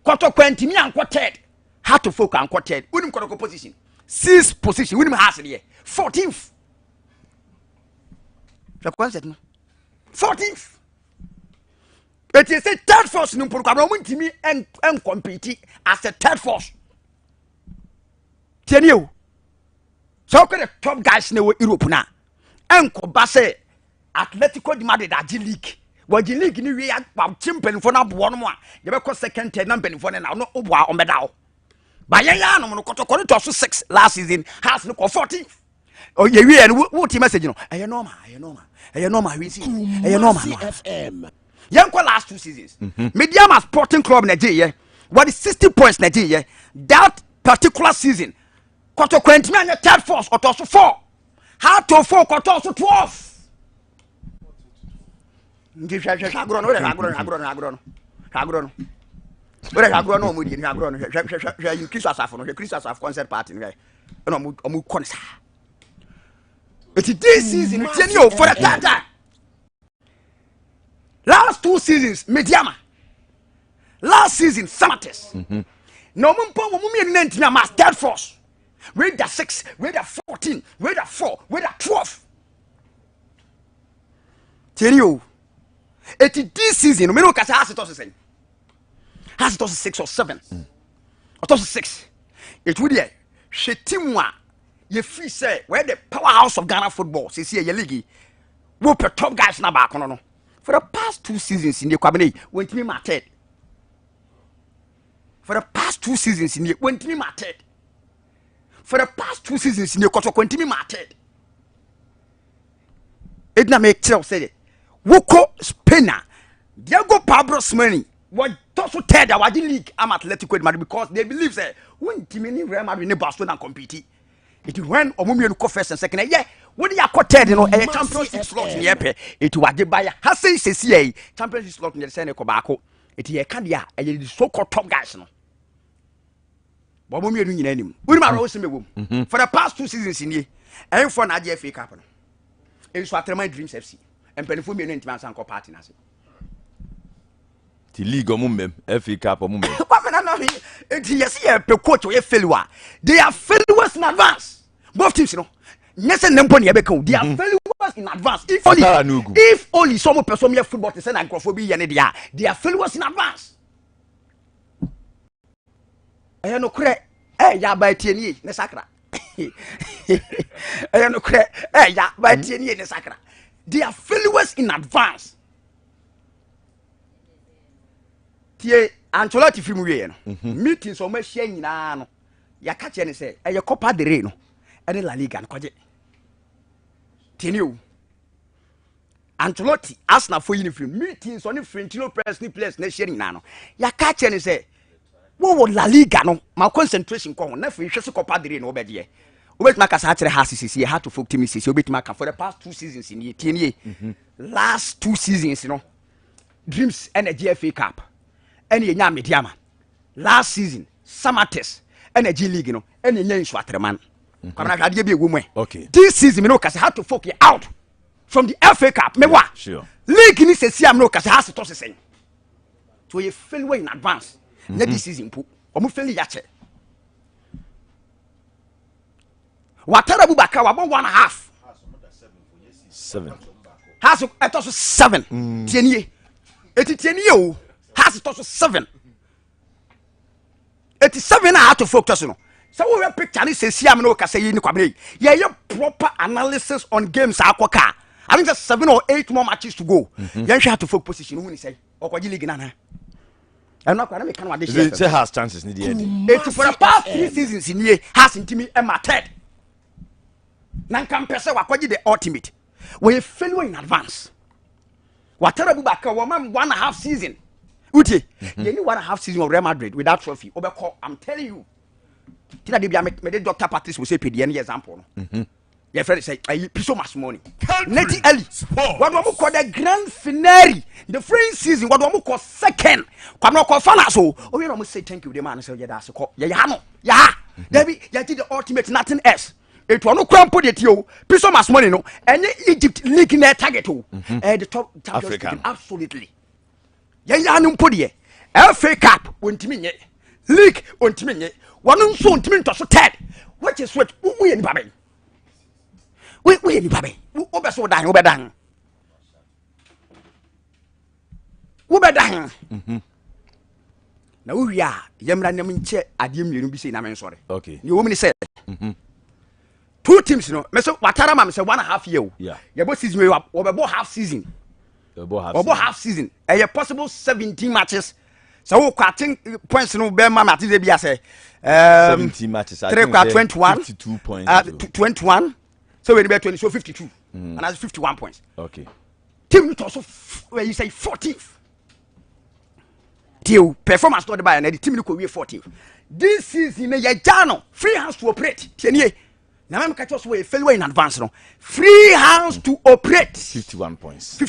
Koto kwentimi anko third. How to focus anko third. Unim koto position. 6th position. Unim has here. 14th. Je crois c'est 14th. It is a third force no program untimi en compete as a third force. Tieni o. So the top guys na Europe na. Enko ba say Atletico de Madrid agi league. Waji league ni we pa champion for na bo no mo a. Ye be ko second tier number for na no oboa o medal. Ba ye ya no kotokoro to so 6 last season has no 14th. Oh ye we and what message no. Eye normal we see. Eye normal. FM. Yanko last 2 seasons. Mediama Sporting Club Nigeria. What is 60 points Nigeria? That particular season. Koto kwentimi anya third force or to 4. How to 4 koto so 12. Ndi agro no mo di agro no you Chris Asafo no Chris Asafo concert party no no omu konsa. It is this season it's you for the third time. Last 2 seasons Mediama. Last season Samates. No mumpo mo mi enu ntimi ama third force. With the 6, with the 14, with the 4, with the 12. Tell you, it is this season. We know because has it also 6 or 7, or 6. It would be Shetimwa. You free say where the powerhouse of Ghana football. See your league. We put top guys na back no. For the past 2 seasons in the cabinet, went me matted. For the past 2 seasons in the went me matted. For the past 2 seasons in the Koto Quentimi matted. Edna make tell said Woko Spena Diego Pablo Smani what also tell the Wadi League am Atletico de Madrid because they believe say when Timini Real Madrid in Barcelona compete. It is when Omumi go first and second. Yeah, what you are quoted, a championship slot in the EP. It was the buyer. Has say CCA championship slot in the Senate Kobako. It is a candia and so called top guys. No. But we are doing any. We are also for the past 2 seasons in here, and for an IGFA Cup. It's what my dreams FC. And Penifumi and Intiman Sanko party. The league of Mumem, FA Cup of Mumem. Yes, yeah, per coach or a failure. They are failures in advance. Both teams, you know. Yes, and Nemponi Abeko, they are failures in advance. If only some person here football to send and Crophobia and they are failures in advance. I no credit. Ya by TNE, Nesakra. I no credit. Ya by TNE, Nesakra. They are failures in advance. Tie Ancelotti film we meetings o ma hia nyina no ya ka che ne say e Copa del Rey no e La Liga no kwaje teniu Ancelotti Arsenal for uniform meetings on Florentino Perez ni players na hia nyina no ya ka che ne say wo La Liga no ma concentration ko na fi hwese Copa del Rey no obede ye obetuma ka sa kire hasisi how to folk team sisi obetuma ka for the past 2 seasons in tie last 2 seasons you know dreams and a GFA Cup. Any nya mediama last season Samates energy league no any nya Nsuatreman kwamna hwade be egu mu okay this season me no kase how to focus out from the FA Cup me wa sure league ni se siam no kase has to sesen to ye fail way in advance na this season pu omo fail ya che Watara Bubaka wa 1.5 7 has eto 7 tienie etitienie o has it also 7. 87 I have to focus on. So we have picture this say am no ka say ni kwabere. Yeah, proper analysis on games akoka. I think there's 7 or 8 more matches to go. You have to focus position who ni say okoji league na. I'm not going to make one this. It has chances ni the end. It's for the past 3 seasons in here has intimi e matted. Nan kan pese wakoji the ultimate. We fail in advance. Watara Bubaka woman 1.5 season. Uti, you need 1.5 season of Real Madrid without trophy. I'm telling you. Tina Dibia make the Dr. Patrice will say PDN example. Your friend say, I pay so much money. Neti Eli. What do we call the grand finale? The free season, what do we call second? Come not call fan so. Oh, you must say thank you, the man. So, yeah, that's a call. Yeah, no. Yeah. Debbie, you did the ultimate, nothing else. It was no crown put it you. Pay so much money, no. And Egypt leaking their target. The top African. Absolutely. Ya num podie FA Cup ontimi nye league ontimi nye wonu nso ontimi nto so third which is what we ni babe we ni babe wo be so dan wo be dan na wo wi a yemra nem nche ade mmienu bi sei na men sore okay you women say two teams no me so watara ma me say 1.5 year o ye bo season we be bo half season half season a possible 17 matches so we quating points no be ma matches dey bia say 17 matches I think 21 52 points 21 so we be 20 so 52 and that's 51 points okay team to so where you say 14th till performance to the buy and the team ko we 14th this season ye jano free hands to operate tienie na me catch us we failure in advance no free hands to operate 51 points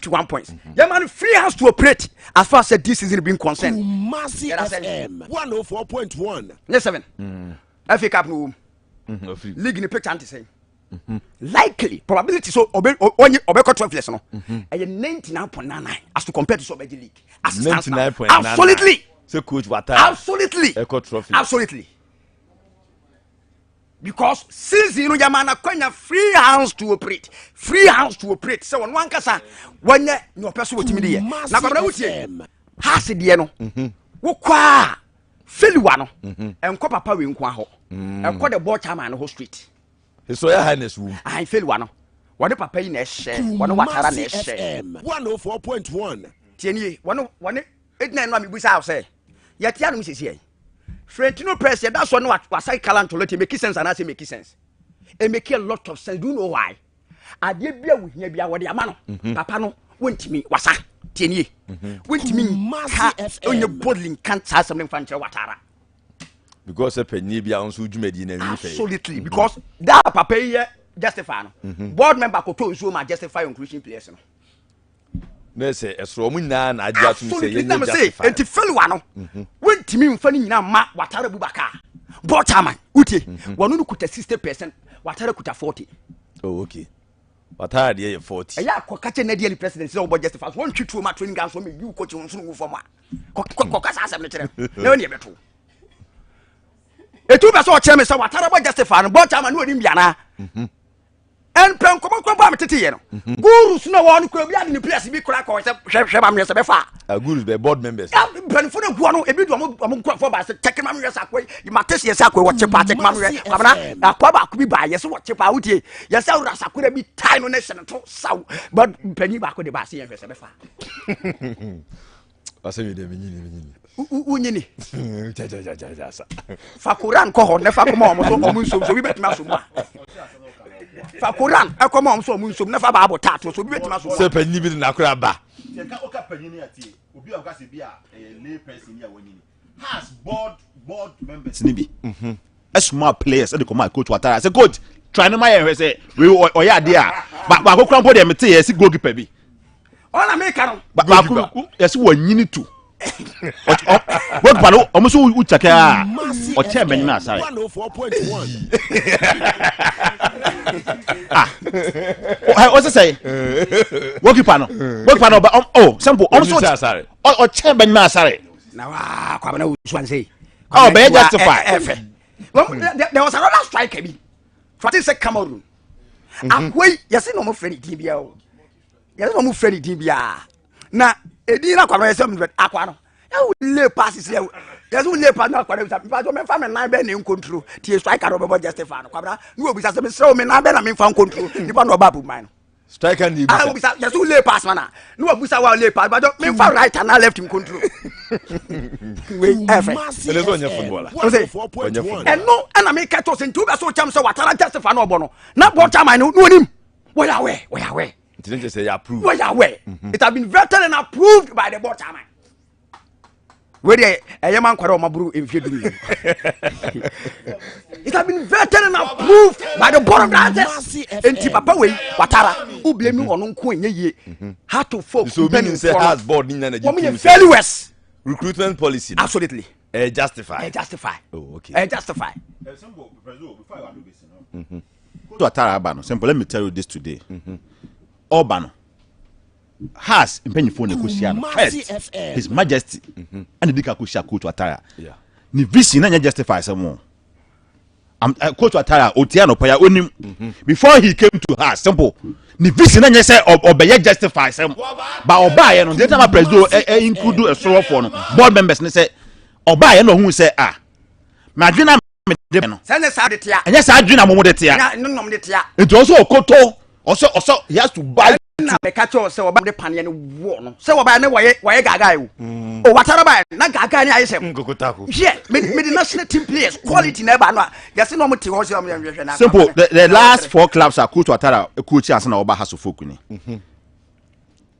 yeah man free hands to operate as far as this season being concerned KUMASI104.1 104.1 yes 7 FA Cup no league in the picture anti say likely probability so obe 12 years no 99.99 as to compare to so league as 99.99 absolutely so coach Wata absolutely trophy absolutely because season no yamana kwanya free hands to operate so one kasa wanya no person wotimi de na kwabra wutie has de no wo kwa feliwa no enko papa we nko aho enko the ball chairman ho street so your highness room I feliwa no wone papa yi na ehye wone watara na ehye 104.1 tieni wone edna no amebusa aw say yetia no sisi Frentino press that's one what cycle and to let make sense and I say make sense. It make a lot of sense. Do you know why? I did be a we be a what amano. Papa no went me wasa tieni. Went me on your bottling can't have something fancy watara. Because a penny be on so jumedi na absolutely because that papa here justify no. Board member ko to so ma justify on Christian players no. Na say esro mu na na adia to say ye justify. Enti felu ano. Wentimi mfa ni nyina ma watara bubaka. Botaman utie. Wanu no kuta 60%, watara kuta 40. Oh okay. Watara dey 40. Eya akoka che na dey president say obo justify. Won twetwo ma training ground so me you coach won so no form a. Koka sa asem ne kire. Na woni e beto. Etu be so o kire me say watara bo justify no botaman no onim bia na. En pen komo ba metete ye no gurus no won ko bia ni place bi kura ko se hwe ma mrese be fa gurus be board members pen fo no guo no ebi do mo fo ba se check ma mrese akoy ma tese ye se akoy wo check ma mrese abana akwa ba ko bi ba ye se wo check pa wutie ye se ura sakura bi tai no ne se no to saw but penyi ba ko de ba se ye hwe se be fa ase mi de nyini unyini ja fakuran ko ho ne fa ko ma omo so bi betima so mu a fakuran ekoma omso omunsom na fa ba abotato so bi betima so se panyi bi na kura ba senka oka panyi ni ati obi am ka se bi a lay person ni a wanyini has board members ni bi small players and the coach Watara say coach try no my say we oya de a ba ko krampo de mete ye si goalkeeper bi ona me ka no ba ko ye si wanyini tu what palo omo so u chaka a o che benyi na asare 104.1 what's it say goalkeeper no oh simple omo so asare o che benyi na asare na wa kwa na Owusu say oh be justify there was another striker bi for say Cameroon akwai yesi no mo fredi din bia o yesi no mo fredi din bia na edi na kwa na yesi mo akwa no e le passes le yesi le pass na kwa na pa jo me fa me na be na control tie striker no be justify no kwa bra no obi say me sre me na be na me fa control ni pa no ba bu man striker ni bisa obi say yesi le pass mana no obi say wa le pass but me fa right and left him control we ever ele zo nya footballer 104.1 and no and me catch us into be so cham say Watara justify no obo no na board chairman no onim we are where didn't just say approved we are where it has been vetted and approved by the board chairman where the man kwara o maburu emfieduru it has been vetted and approved by the board of directors enti papa we Watara who blame me on nko enye ye how to folk so meaning say has board ni na na failures recruitment policy absolutely justify oh okay simple before I do this to Watara ba no simple let me tell you this today Obano has mpanyinfo na kosia no first his majesty and the kosia coach Atara ni vision na justify some coach Atara otia no pa ya onim before he came to her simple ni vision na say obeye justify some ba oba ye no the time president include a sort for no board members ne say oba ye no hu say madwena me de no say ne sa de tia enya sa adwena mo de tia na nom de tia it also okoto also he has to buy na be catch us say oba de pane ne wo no say oba ne waye gaga o Watara ba na gaga ni ayesem ngokotako yeah me the national team players quality na ba no just no mti ho say o me na simple the last 4 clubs are coach Watara coach as na oba has folk ni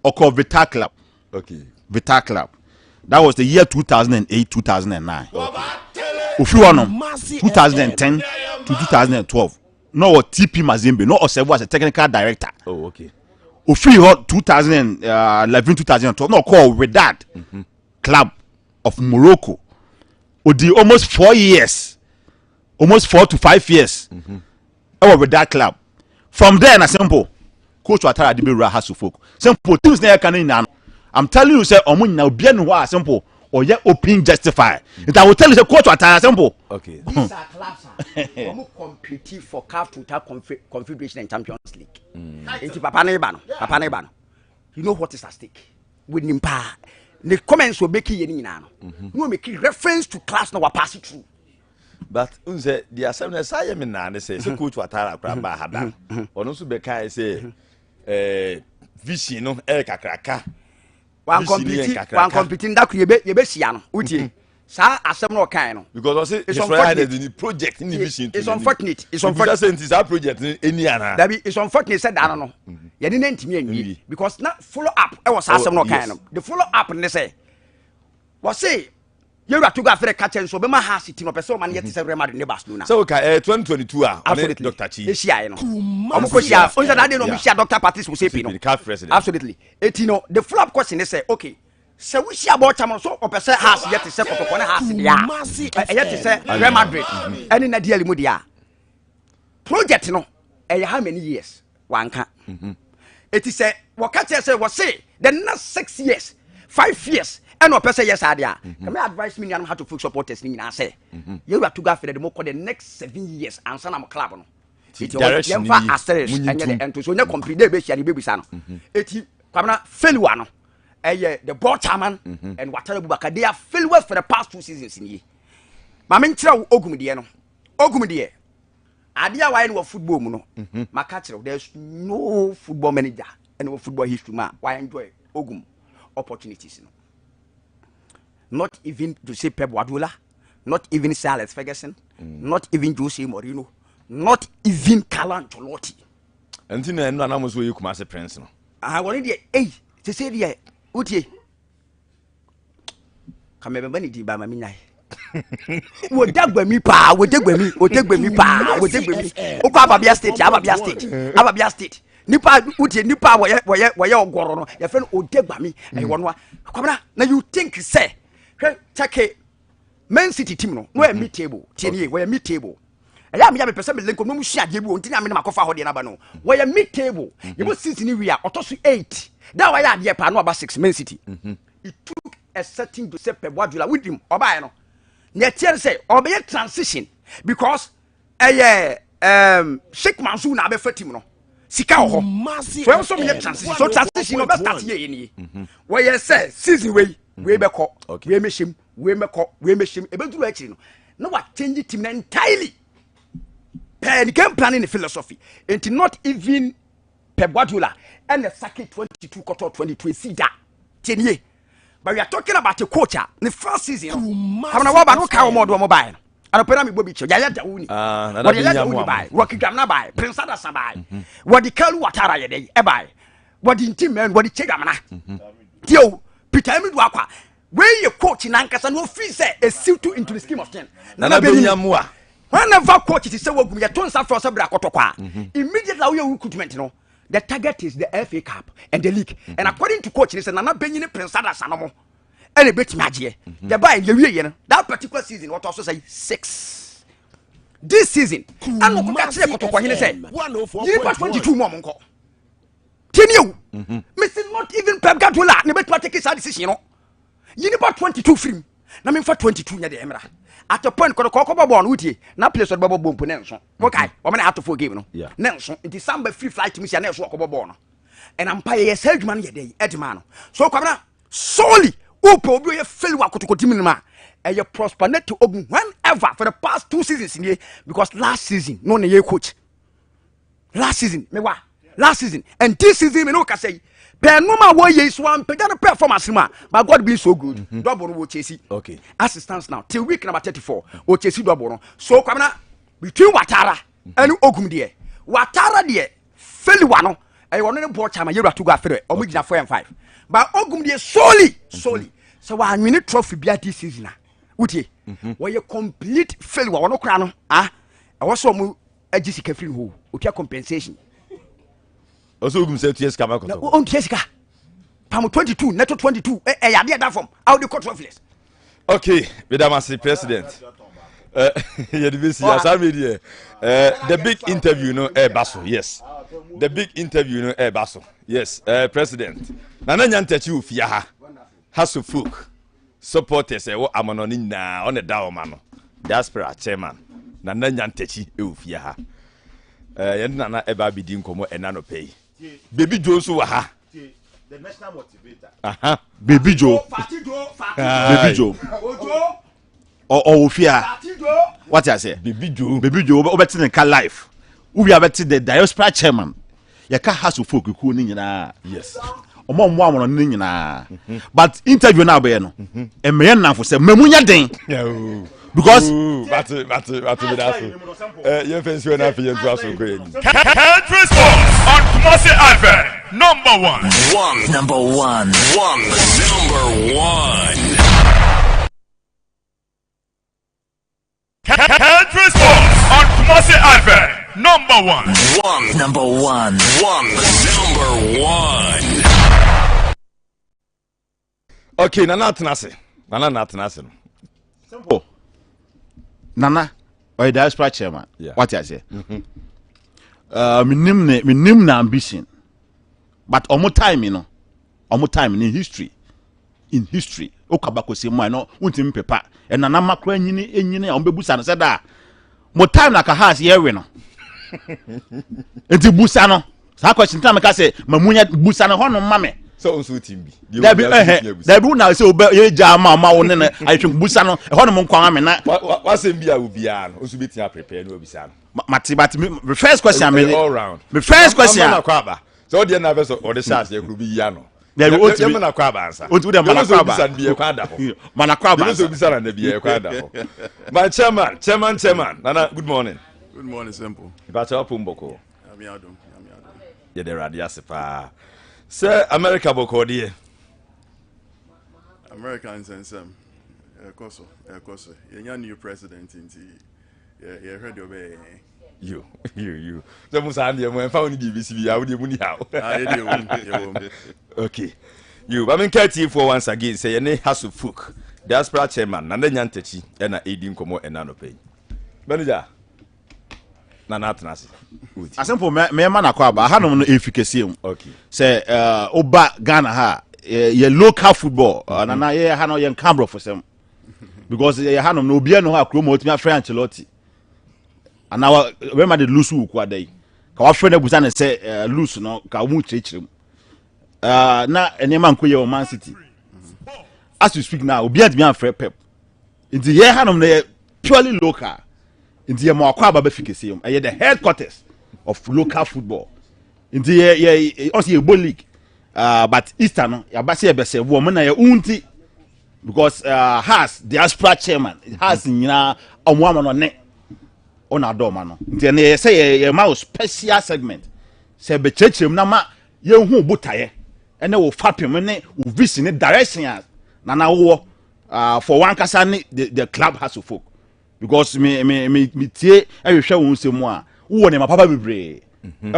oko Vital Club okay Vital Club that was the year 2008-2009 Ofiwanom 2010 to 2012 no TP Mazembe no Osevo as a technical director oh okay Ofi 2011-2012 no call with that club of Morocco odi almost 4 years almost 4 to 5 years with that club from there na simple coach Watara de be has folk simple things na can na I'm telling you say omo na obi anu ho simple or ye open justify it I will tell you say coach Watara simple okay these are clubs omo compete for CAF Total Confederation and Champions League enti papa na iba no you know what is at stake with nimpa the comments will make you nyina no no make reference to class na wa pass it through but unse the assembly say me na ne say coach Watara kra ba hada ono so be kai say vision no kakraka one competing that you be sia no utie sa asem no kan no because I say it's unfortunate the project in the vision it's unfortunate it's our project any ana that be it's unfortunate said that no ye didn't ntimi anwi because na follow up e was asem no kan no the follow up ne say was say you got to go after catch so be ma ha city no person man yet say Real Madrid ne Barcelona so okay 2022 on Dr. Chi eshia no omko shia on that day no shia Dr. Patrice Musepi no absolutely etino the follow up question is say okay so we share about chama so opese has yet say kokoko na has dia yet say Real Madrid any na dia limu dia project no how many years wanka it is say what catch say was say the next 6 years 5 years and opese yes adia can me advise me how to fix supporters ni na say you have to go for the more the next 7 years and sana club no it direction you asterisk and to so na complete dey be share be bisa no eti kwamna failure no the board chairman and Watara Bubaka they are failure for the past 2 seasons in ye ma me nkyira ogumde no ogumde adia why no football mu no maka kire there's no football manager and no football history ma why enjoy ogum opportunities no not even to say Pep Guardiola, not even Sir Alex Ferguson, not even Jose Mourinho, not even Carlo Ancelotti. And you know, I'm also you come as a prince. I want to to say the Uti. Come remember it by my midnight. Would that be me, pa? Would take me? Would take me, pa? Would take me? Oh, Ababia State, Ababia State, Ababia State. Nipa Uti, Nipa, where you're going, your friend would take by me. And you want come now, you think, say. Take Man City team no we mid table tieni we mid table eya me person me link no mu hia je bi onti na me na makofa ho de na ba no we mid table you go season ni we are otoso 8 that why ya pa no about 6 Man City it took a certain to say Pep Guardiola with him oba no na tier say obe transition because Sheikh Mansour na be fa team no sika ho so so me transition so transition no be start here ni we say season we be ko we meshim we meshim ebeduru akiri no what change team entirely pen game planning philosophy and not even Pep Guardiola and the second 22 quarter 22 see that tenye but we are talking about a coach the first season how na wa no ka mo do mo buy and pena me bobi che ya da wuni what ya da wuni buy what kigam na buy Prince Adasa buy what the Kalu Watara ye dey e buy what the team man what the chegam na tio Peter Emmanuel akwa where your coach in Ankasa no fee say a suit into the scheme of things. Nana Benyamua. Whenever coach is say we are turn for sabra kotokwa. Immediately we recruitment no. The target is the FA Cup and the league. And according to coach, he said Nana Benyini Prince Adasa no more. Any bet magie. The buy you that particular season what also say 6. This season, and no catch kotokwa he say. You got 22 more monko. Tenio. Missing not even Pep Guardiola. Never to take his decision. You never 22 film. Na me for 22 nya de emra. At a point ko ko babo on wutie na place of babo bompo na nso. Okay, o me na ato for game no. Na nso nti samba free flight mi sia na so ko babo no. And am pay yes edman ye dey edman no. So kwabra solely upo obi ye fail wa kotokoti minima. E ye prosper net to ogun whenever for the past 2 seasons in here because last season no na ye coach. Last season me wa last season and this season me no ka say Penuma wo ye so am pega the performance ma but God be so good. Double wo chesi. Okay. As it stands now till week number 34 wo chesi double no. So kwamna between Watara and Ogum de. Watara de Feliwa no. E won no ball chama yewra to go afere. Omo gina 4 and 5. But Ogum de solely. So wa anwini trophy bia this season na. Wutie. Wo ye complete Feliwa wono kra no. E wo so mu agisi ka free ho. Otua compensation. Also, you say 2 years come out. On 2 years, Pam 22, Neto 22. I did that from out the court office. Okay, Madam President. The big interview, no, Basso, yes. The big interview, no, Basso, yes, President. Nana Yantechu Fiaha, Hasu Fuk, supporters, I'm on the down man, Diaspora chairman, Nana Yantechi, Fiaha. Nana ever be doing como and nano pay. Baby Joe so ha. The national motivator. Baby Joe. Baby Joe. Or fear. What I say? Baby Joe. Baby Joe. Over in car life. We are better the diaspora chairman. Ya ka has to folk who nina. Yes. Omon one on nina. But interview now be no. E me na for say memunya den. Because that's you fancy when I feel you so great. Transport on KUMASI104.1FM. Number one. Transport on KUMASI104.1FM. Number one. Okay, Nana Tenase. Simple. Nana, or diaspora chairman. Yeah. What I say? Minim na ambition, but omo time, you know, in history. Okabako say mo no untim pepa. And Nana makro enyini ombebusa no said that. Mo time na ka has here we no. Enti busa no. Sa question time ka say mamunya busa no hono mame. So unso timbi. There be now say ye jama ma wo ne I think busa no e hono mo nkwan me na what say bia obia no unso betia prepare no obisa no. Mati me first question me all round. Me first question na kwaba. So the na verse or the chance ye kuru bi ya no. There be you na kwaba ansa. Ontu dem na kwaba. Obisa bi e kwada ho. Mana kwaba. You obisa na bi e kwada ho. My chairman. Nana, good morning. Good morning, simple. About your pumboko. Amiadum. Ye the radiasipa. Sir, America boko die. Americans and some. Koso. You're new president in the. You heard your way. You. The Musandi, when found the BBC, I would even how. Okay. You, I mean, Katie for once again say, any has to fook. Diaspora chairman, and then Yantechi, and a aiding como and nanope. Manager. Nana Tenase. Asempo me man akwaba ha no efficacy. Okay. Say oba Ghana ha ye local football nana ye ha no ye Cambro for sem. Because ye ha no obi no ha kro mo otimi afre Ancelotti. And now remember the lose ku adai. Ka wa fre na busa ne say lose no ka mu chechirem. Na enema nko ye o Man City. As you speak now obi adimi afre Pep. Nti ye ha no na purely local. Inti ye mo akwa baba fikesium the headquarters of local football. Inti ye also ye league. But Easter no ya ba se be se wo mo na ye unti because has diaspora chairman has nyina omo amano ne ona do ma no. Inti ne ye say ye ma special segment se be chechem na ma ye hu botaye ene wo fapem ne wo vision ne direction na wo for one kasa ne the club has to folk. Because me tie ehwehwe won semu a wo ne mapapa bebre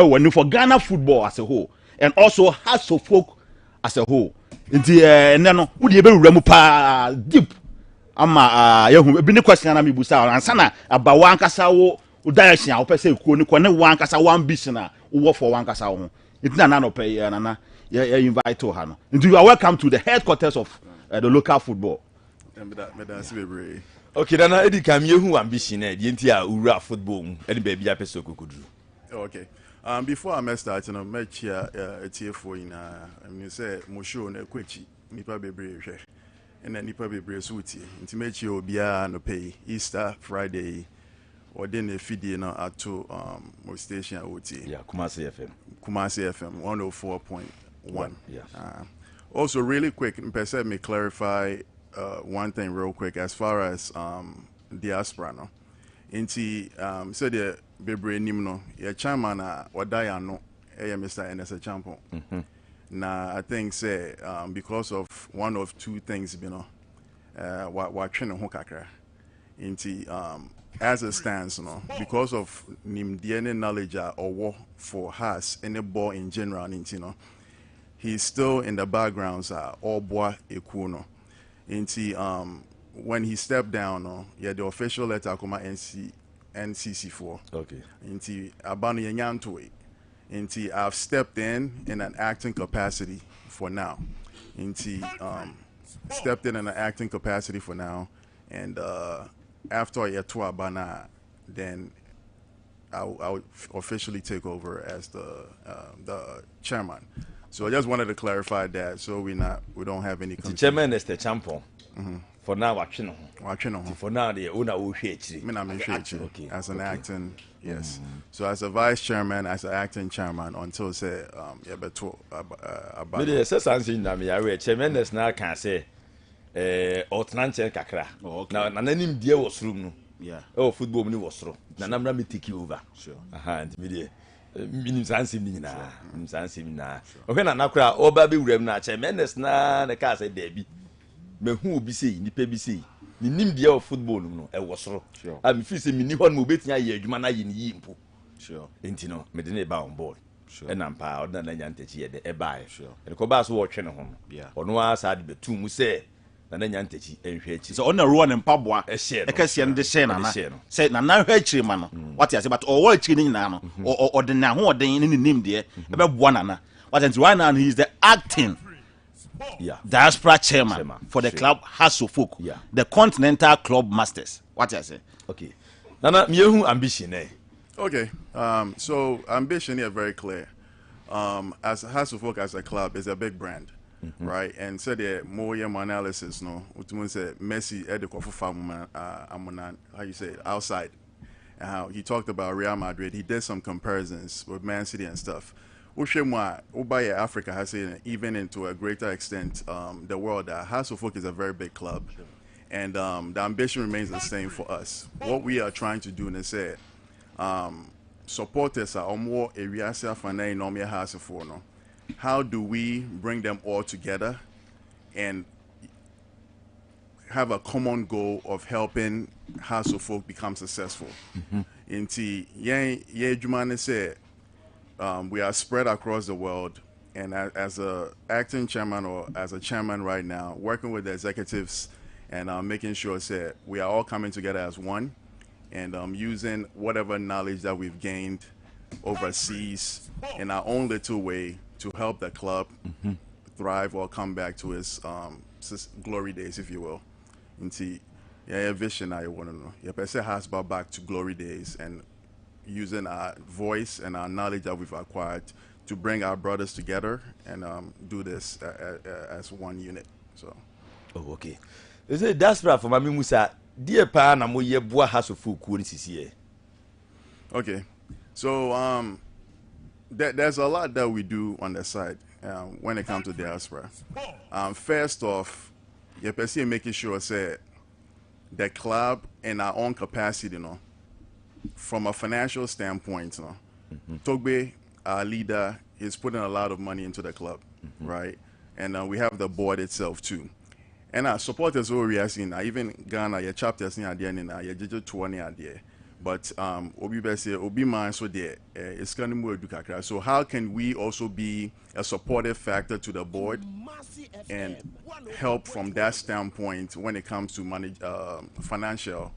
when for Ghana football as a whole and also has so folk as a whole nti ene no wo de be wura mu pa deep ama yehu bi ne question na me busa ansa na aba wan kasa wo direction a wo pese ku ni ko ne wan kasa wan ambition a wo for wan kasa wo It's not pay and you invite to her. You are welcome to the headquarters of the local football. Okay, then I did come you ambition the entire Ura football and baby episode could do. Okay. Before I start, you know, match here a TF4 in I mean say Mosho na Kwechi nipa bebre hwe. And then nipa bebre suiti. Nti match you bia no pay Easter Friday or then a feed na ato mo station OT. Yeah, Kumasi FM. Kumasi FM 104.1. Yeah. Also really quick, let me clarify one thing real quick as far as diaspora no. Inti so the bebre nim no your chairman wadaya no Mr. NS Champion. Now I think say because of one of two things you know wa twene ho kakra. Inti as it stands no because of nim DNA knowledge or for has any ball in general inti no he's still in the backgrounds all boy ekuno. Inti when he stepped down, yeah, the official letter come NCC4. Okay. Inti abano yenyantoe. Inti I've stepped in an acting capacity for now. Inti stepped in an acting capacity for now, and after a year bana, then I'll officially take over as the chairman. So I just wanted to clarify that, so we don't have any. The chairman is the champion. For now, watching for now, the owner will okay. As an acting, yes. So as a vice chairman, as an acting chairman, until say but about. But says something that me I chairman is now can say alternate kakra. Now nanim dia was room. Yeah. Oh, football me was room. Na namra me take you over. Sure. And me minim sansim ni na. Minim sansim na. Okay na nakra oba be wurem na chairman is na na ka say debi. Me hu obi sei nipa bi sei ni nim dia of football no e wo soro am fi se mini hon mo betia ye adwuma na ye ni yimpo sure enti no me de ne ba on board sure e na mpa oda na nyantachi ye de e ba sure e ko ba so wo twe ne ho ono a sa de betu mu se na nyantachi enhwe achi so ona ruo ne mpaboa e share e kase ne de share na na se na na hwe achiri ma no what you say but o wo achiri ni nyina no o de na ho oden ni nim de e be boa na na what and right now he is the acting diaspora chairman for the club Owusu folk, the Continental Club Masters. What I say? Okay. Nana, me ambition eh? Okay. So ambition here very clear. As Owusu folk as a club is a big brand, right? And so the more analysis, no, what say Messi at the how you say it, outside, and how he talked about Real Madrid. He did some comparisons with Man City and stuff. Ubaya Africa has seen even into a greater extent the world that Owusu folk is a very big club, and the ambition remains the same for us. What we are trying to do is say supporters are more areas fanai nomia Owusu folk no. How do we bring them all together and have a common goal of helping Owusu folk become successful? Inti ye jumane say we are spread across the world, and as a acting chairman or as a chairman right now, working with the executives and making sure that we are all coming together as one, and using whatever knowledge that we've gained overseas in our own little way to help the club thrive or come back to its glory days, if you will. Into yeah, vision I want to know. Yeah, person has back to glory days and using our voice and our knowledge that we've acquired to bring our brothers together and do this as one unit. So, oh, okay. Is it diaspora for Mami Musa? Dear pa na mo ye boa Owusu folk ko ni sisi. Okay, so there's a lot that we do on the side when it comes to diaspora. First off, you're basically making sure say the club in our own capacity, you know. From a financial standpoint, Togbe, our leader, is putting a lot of money into the club, right? And we have the board itself too. And our supporters are seeing even Ghana, your chapters in Adia, your digital 20 Adia. But Obi man so there, it's kind of more educated. So how can we also be a supportive factor to the board and help from that standpoint when it comes to money, financial?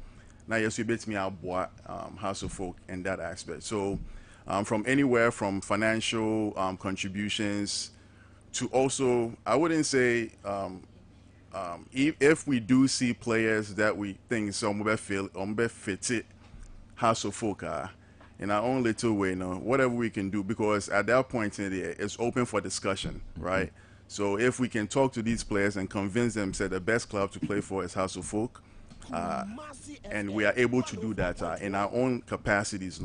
Now, yes, you bet me out Owusu folk in that aspect. So, from anywhere from financial contributions to also, I wouldn't say, if we do see players that we think some fit it, House of Folk in our own little way, whatever we can do, because at that point in there, it's open for discussion, right? So if we can talk to these players and convince them that the best club to play for is House of Folk, and we are able to do that in our own capacities,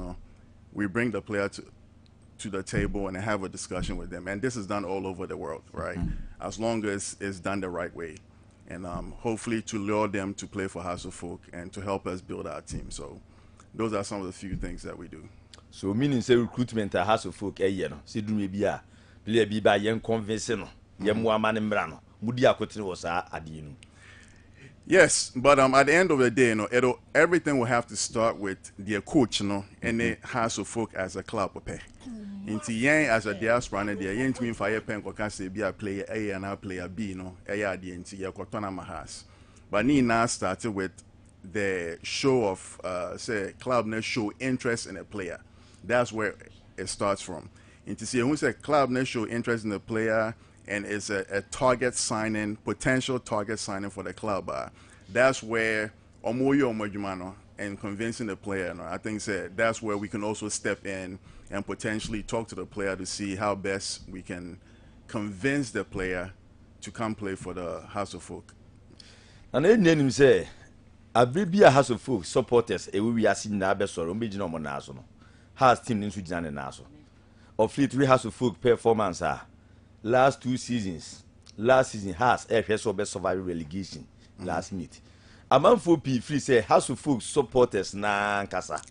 we bring the player to the table and have a discussion with them. And this is done all over the world, right? As long as it's done the right way. And hopefully to lure them to play for House of Folk and to help us build our team. So those are some of the few things that we do. So meaning say recruitment at House of Folk see do maybe player be by young convince no yemwa man mbra no mudi akotene was ade no. Yes, but at the end of the day, everything will have to start with their coach, and the House of Folk as a club. Into yang as a diaspora, and the yang to me fire pen can say be a player A and a player B, the into your Cotona Mahas. But ni now started with the show of say club ne show interest in a player. That's where it starts from. Into see who say club ne show interest in the player. And it's a target signing, potential target signing for the club. That's where Omoyo Omojumano and convincing the player. I think that's where we can also step in and potentially talk to the player to see how best we can convince the player to come play for the House of Folk. And then him say, I will be a House of Folk supporters. We are seeing that best or original monazo. Has team in Sudan and Naso. Of Fleet we House of Folk performance last 2 seasons. Last season has FSO best survival relegation. Last meet. Among 4P free say House of Folk supporters na kasa.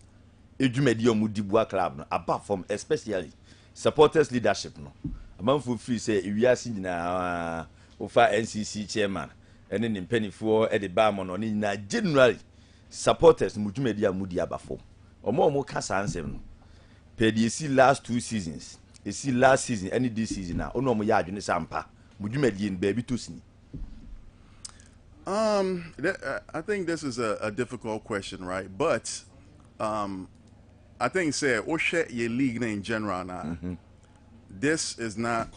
Ejumedi omudibua club apart from especially supporters leadership no. Among 4 free say we are seeing na ofa NCC chairman and then penny for at the barmon on in generally supporters mujumedi amudi abafom. Omo kasa ansem no. Per the see last 2 seasons. You see last season, any this season now, no more yard in Sampa. Would you make in baby to see? I think this is a difficult question, right? But I think say Oshe ye league in general now. This is not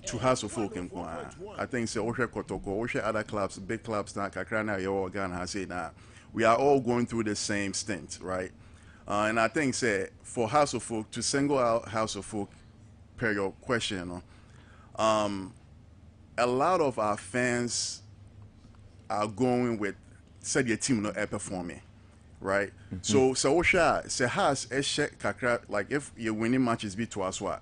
to House of Folk in Kwan. I think say Oshe Kotoko, Oshe other clubs, big clubs now, Kakrana, your Ghana has said now. We are all going through the same stint, right? And I think say for House of Folk to single out House of Folk per your question, a lot of our fans are going with said your team not performing, right? So Osha say has kakra like if you're winning matches be to us what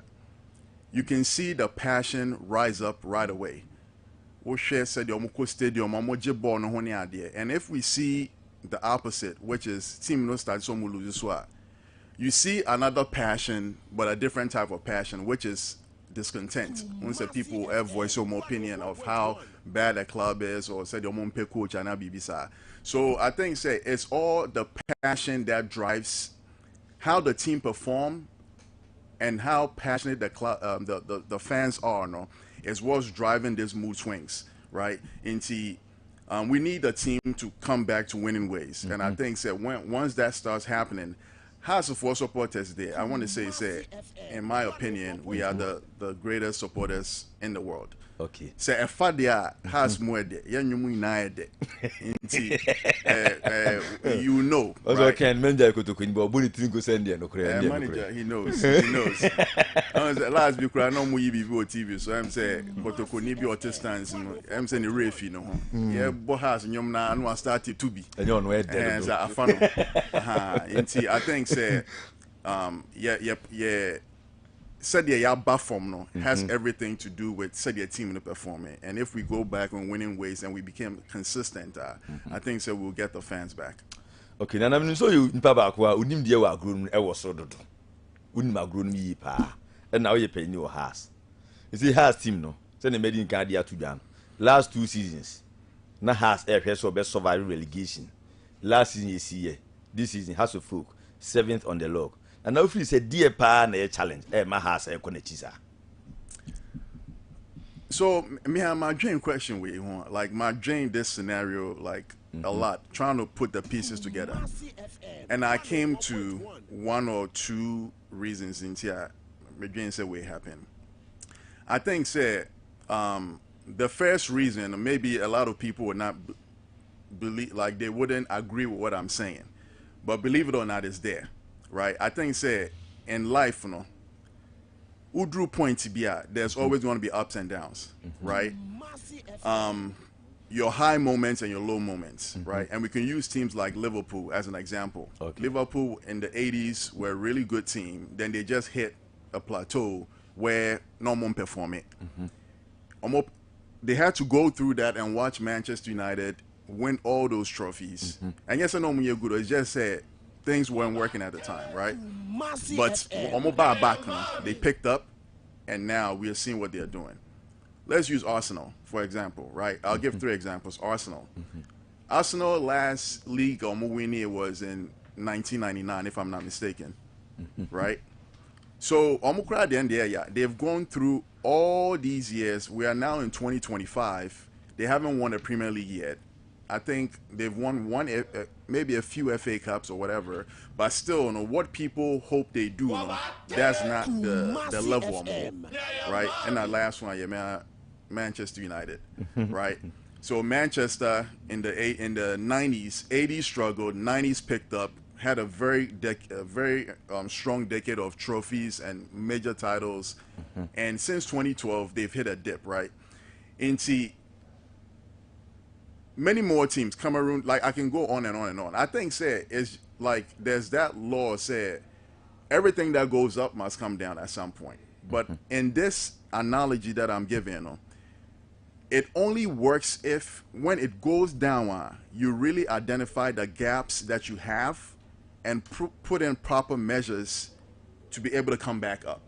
you can see the passion rise up right away. Osha said the Omoko Stadium, Omoje ball no honey idea, and if we see the opposite, which is team no start so lose you see another passion, but a different type of passion, which is discontent. Once the people have voice some opinion of how bad a club is, or say the coach and BBC. So I think say it's all the passion that drives how the team perform and how passionate the club, the fans are. No, is what's driving these mood swings, right? Into we need a team to come back to winning ways, and I think that once that starts happening, House of Folk supporters there, I want to say, in my opinion, we are the greatest supporters in the world. Okay. Say if Fadia has more de, you know. Also, right? can manager go to Queen Bob to send you no manager, he knows. He knows. Last week, I know we be TV, so I'm saying, but to Konibi or Testans, I'm saying the refi, no. Yeah, Bohas and Yomna, and started to be. And you're on where and a fun. I think, say, yeah. Said your platform has everything to do with said your team in the performing, and if we go back on winning ways and we became consistent, I think so we'll get the fans back. Okay, now I'm so you back where unim dia wa grown e was so do. Unim grown me pa. And now you pay your house. You see has team no. Send the medin card dia to dan. Last 2 seasons. Na has so best survival relegation. Last season you see this season House of Folk 7th on the log. And now if you say dear pa na challenge, my house konechisa. So me have my dream question with you, like my dream this scenario, like a lot, trying to put the pieces together. And I came to one or two reasons in here. Maybe say what happened. I think the first reason, maybe a lot of people would not believe, like they wouldn't agree with what I'm saying, but believe it or not, it's there, right? I think in life, Udru point to be at, there's always going to be ups and downs, right? Your high moments and your low moments, right? And we can use teams like Liverpool as an example. Liverpool in the 80s were a really good team. Then they just hit a plateau where no one performed it. They had to go through that and watch Manchester United win all those trophies. And yes, I know when you're good, it's just things weren't working at the time, right? But back, they picked up, and now we are seeing what they're doing. Let's use Arsenal, for example, right? I'll give 3 examples. Arsenal. Arsenal last league winning was in 1999, if I'm not mistaken, right? So at the end there, they've gone through all these years. We are now in 2025. They haven't won a Premier League yet. I think they've won maybe a few FA Cups or whatever, but still, what people hope they do, that's not the level of them, right? And that last one, Manchester United, right? So Manchester in the 90s, 80s struggled, 90s picked up, had a very strong decade of trophies and major titles, and since 2012 they've hit a dip, right? Into many more teams, Cameroon, like I can go on and on and on. I think it's like there's that law everything that goes up must come down at some point. But in this analogy that I'm giving, it only works if when it goes down, you really identify the gaps that you have and put in proper measures to be able to come back up,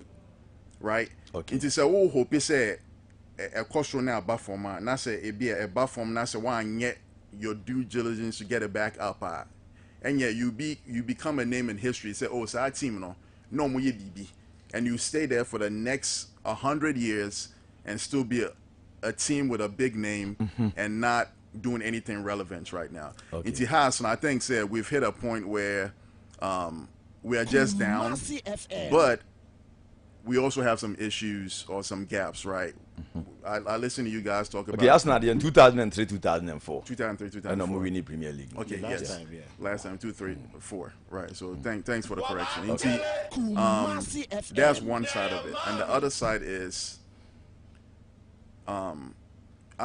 right? Okay. It is hope you say a question now about form, and say it be a bad form, and say one yet your due diligence to get it back up, and yet you become a name in history. Say, oh, so our team no more BB, and you stay there for the next 100 years and still be a team with a big name and not doing anything relevant right now. Okay. It has, and I think we've hit a point where we are just down, but we also have some issues or some gaps, right? I listen to you guys talk about. Okay, Arsenal in 2003, 2004. 2003, 2004. And I'm winning Premier League. Okay, yes. Last time, 2, 3, 4. Right. So thanks for the correction. Okay. That's one side of it, and the other side is, I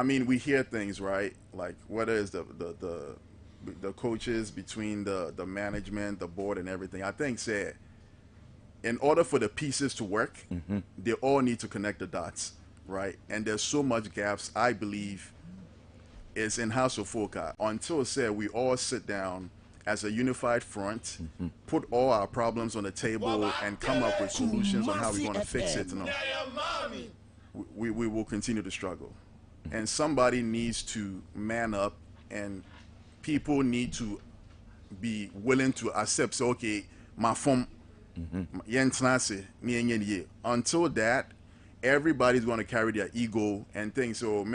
mean, we hear things, right? Like whether it's the coaches, between the management, the board, and everything. I think in order for the pieces to work, they all need to connect the dots, right? And there's so much gaps, I believe, is in House of Folk until we all sit down as a unified front, put all our problems on the table, and come up with solutions on how we're going to fix it. We will continue to struggle. And somebody needs to man up, and people need to be willing to accept, say, okay, my form, until that, everybody's going to carry their ego and think, so, and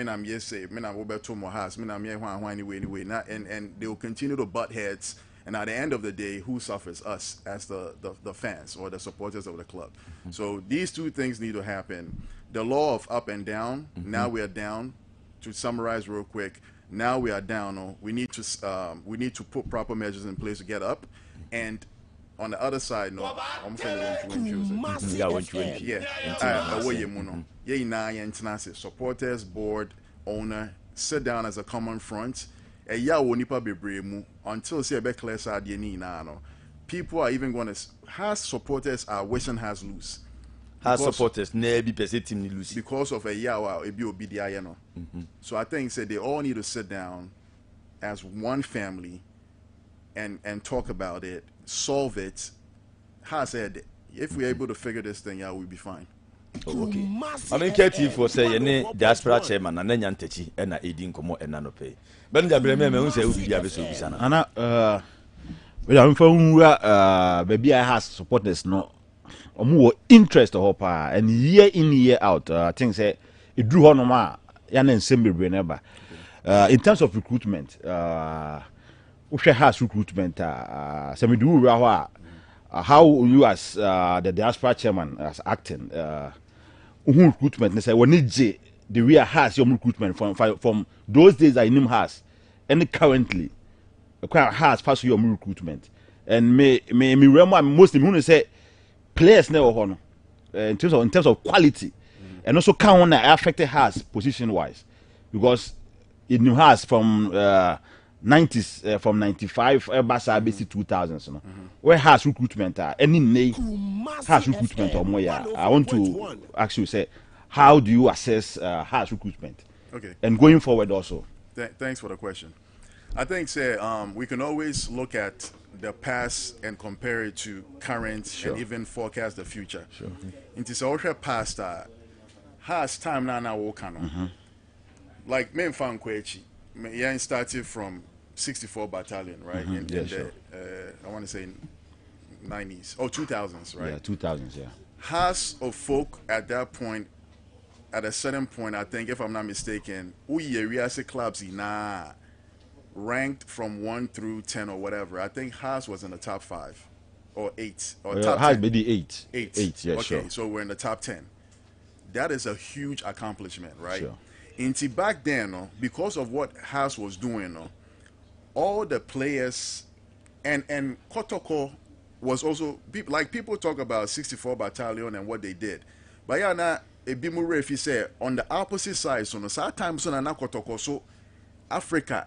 they will continue to butt heads. And at the end of the day, who suffers? Us as the fans or the supporters of the club. So these two things need to happen. The law of up and down, now we are down. To summarize real quick, now we are down. We need to put proper measures in place to get up. And on the other side, supporters, board, owner, sit down as a common front. Until people are even going to has supporters are wishing has loose. Has supporters never be team lose because of a yawa So I think they all need to sit down as one family and talk about it, solve it. If we're able to figure this thing out, we'll be fine. Okay. I mean, KT for say any diaspora chairman and then Yantechi and a eating como and nanope. But the Bremen say we have a solution. Anna, I'm from baby, I has supporters no more interest of her and year in year out. Things say it drew on ma yan and semi never. In terms of recruitment, Ushe has recruitment. So we do how you as the diaspora chairman as acting recruitment. They say we need the way has your recruitment from those days I name has and currently has pass your recruitment and me remember mostly when say players never honor in terms of quality and also count affected has position wise because it has from 90s from 95 Basa BC 2000s no where has recruitment any name has recruitment or more I want to ask you say how do you assess has recruitment and going forward also. Thanks for the question. I think say we can always look at the past and compare it to current and even forecast the future. Into so past has time now walk on. Like me fan kwechi me started from 64 battalion, right? In the I want to say 90s or 2000s, right? Yeah, 2000s, yeah. Has of folk at that point, at a certain point, I think, if I'm not mistaken, Uyeriase clubs ranked from 1 through 10 or whatever. I think Haas was in the top 5 or 8 or top 10. Haas maybe 8. 8, yeah, okay, sure. So we're in the top 10. That is a huge accomplishment, right? Sure. Until back then, because of what Haas was doing, all the players and Kotoko was also people talk about 64 battalion and what they did, but yeah, now Ebimure if you say on the opposite side, so no time so na Kotoko so Africa.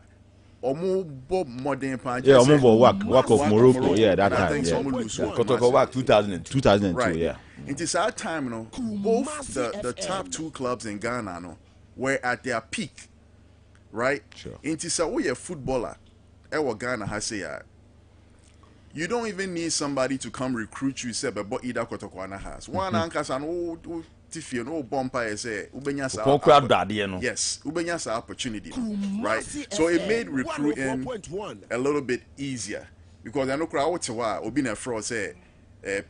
Omo modern pan. Yeah, Omo work of Morocco. Yeah, that time. Yeah. Kotoko work 2002. 2002. Right. Yeah. It is our time, both the top 2 clubs in Ghana, were at their peak, right? Sure. It is a footballer. Ewa Ghana has say you don't even need somebody to come recruit you. Say, but either Kotoko has one anchors and old. Tiffy no bumper say ubenya yes ubenya opportunity, right? So it made recruiting a little bit easier because I know crowd obi na fraud say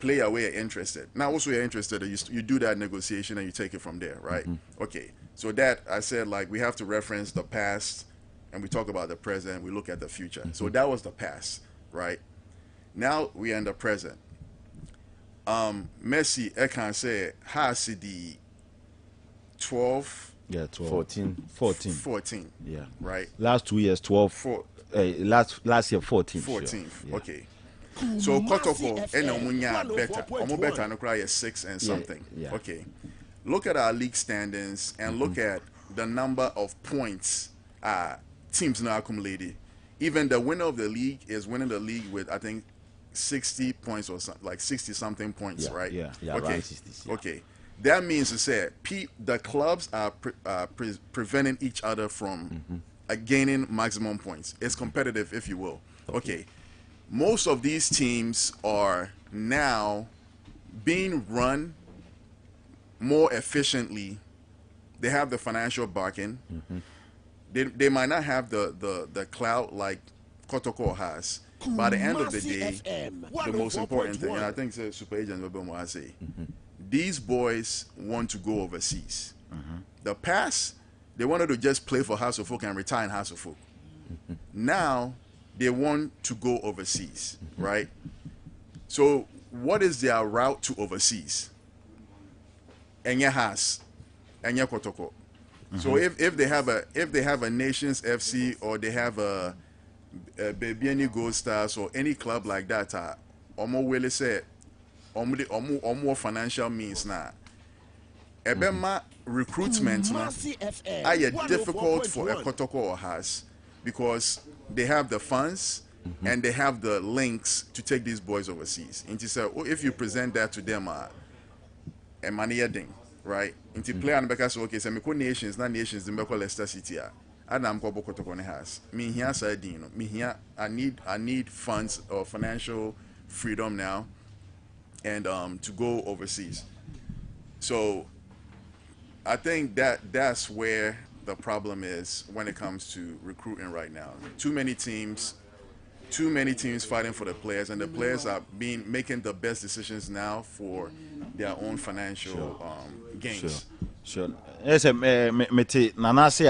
player where interested. Now also you're interested, you do that negotiation and you take it from there, right? Okay, so that I said like we have to reference the past and we talk about the present, we look at the future. So that was the past, right? Now we are in the present. Messi, I can say, has the 12. Yeah, 12. 14. Yeah. Right. Last 2 years, 12. Last year, 14. 14. Sure. Okay. So Kotoko and Omunya better. Omu better no cry 6 and something. Yeah. Okay. Look at our league standings and look at the number of points teams now accumulated. Even the winner of the league is winning the league with I think 60 points or something, like 60 something points, right? Yeah, okay. Around 60, yeah. Okay. That means to say the clubs are preventing each other from gaining maximum points. It's competitive, if you will. Okay. Most of these teams are now being run more efficiently. They have the financial backing. They might not have the clout like Kotoko has. By the end of the day, the most important thing, and I think the super agent will say, these boys want to go overseas. The past, they wanted to just play for House of Folk and retire in House of Folk. Now, they want to go overseas, right? So, what is their route to overseas? Enya Has, Enya Kotoko. So, if they have a Nations FC or they have a Baby Gold Stars or any club like that, Omo will say, Omo financial means now. Ebema recruitment now are difficult for a Kotoko or Has because they have the funds and they have the links to take these boys overseas. And if you present that to them, a money ding, right? Into play and because okay, so me nations, not nations, the Leicester City. Adam ko boko to kone has me here sardine me here I need funds or financial freedom now and to go overseas. So I think that's where the problem is when it comes to recruiting right now. Too many teams fighting for the players, and the players are making the best decisions now for their own financial gains. Sure. Yes, me Nanasi